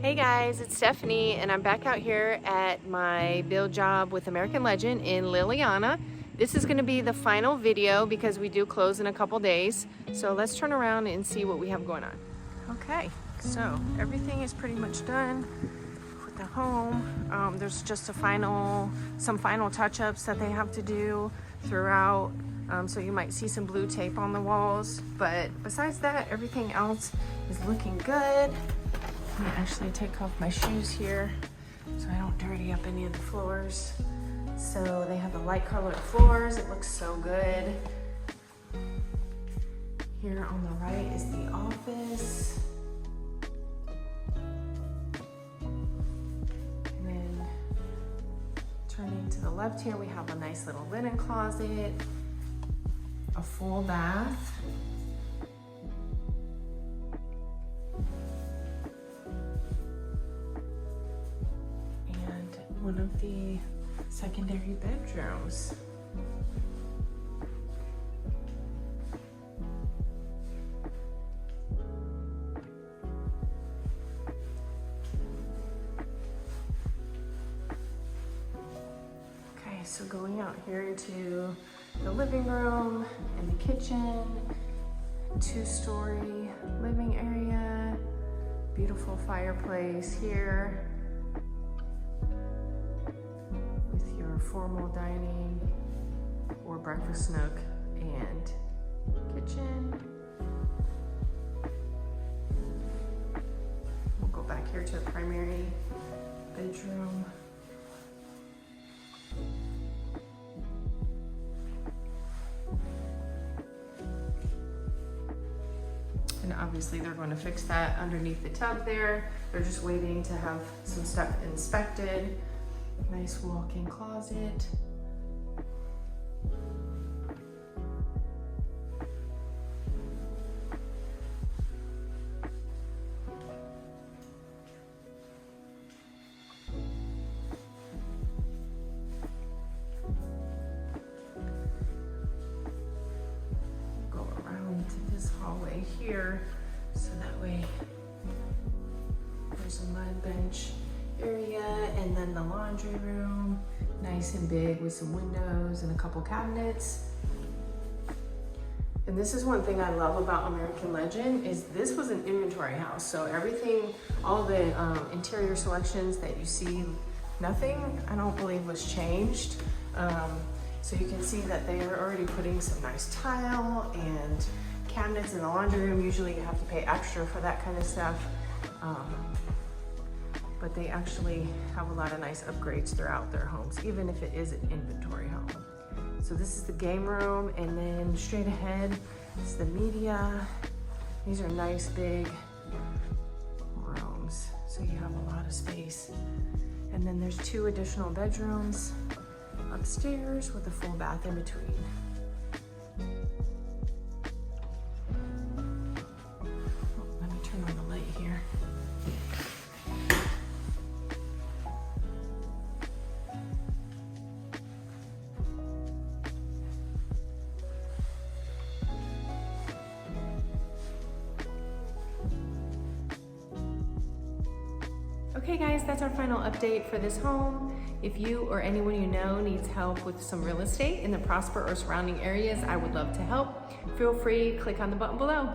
Hey guys, it's Stephanie and I'm back out here at my build job with American Legend in Lilyana. This is going to be the final video because we do close in a couple days. So let's turn around and see what we have going on. Okay, so everything is pretty much done with the home. There's just some final touch-ups that they have to do throughout. So you might see some blue tape on the walls, but besides that, everything else is looking good. Let me actually take off my shoes here so I don't dirty up any of the floors. So they have the light colored floors. It looks so good. Here on the right is the office. And then turning to the left here, we have a nice little linen closet, a full bath. One of the secondary bedrooms. Okay, so going out here into the living room and the kitchen, two-story living area, beautiful fireplace here. Formal dining or breakfast nook and kitchen. We'll go back here to the primary bedroom. And obviously they're going to fix that underneath the tub there. They're just waiting to have some stuff inspected. Nice walk-in closet. Go around to this hallway here, so that way there's a mud bench area, and then the laundry room, nice and big with some windows and a couple cabinets. And this is one thing I love about American Legend is this was an inventory house. So everything, all the interior selections that you see, nothing I don't believe was changed. So you can see that they are already putting some nice tile and cabinets in the laundry room. Usually you have to pay extra for that kind of stuff. But they actually have a lot of nice upgrades throughout their homes, even if it is an inventory home. So this is the game room, and then straight ahead is the media. These are nice big rooms, so you have a lot of space. And then there's 2 additional bedrooms upstairs with a full bath in between. Oh, let me turn on the light here. Okay guys, that's our final update for this home. If you or anyone you know needs help with some real estate in the Prosper or surrounding areas, I would love to help. Feel free, click on the button below.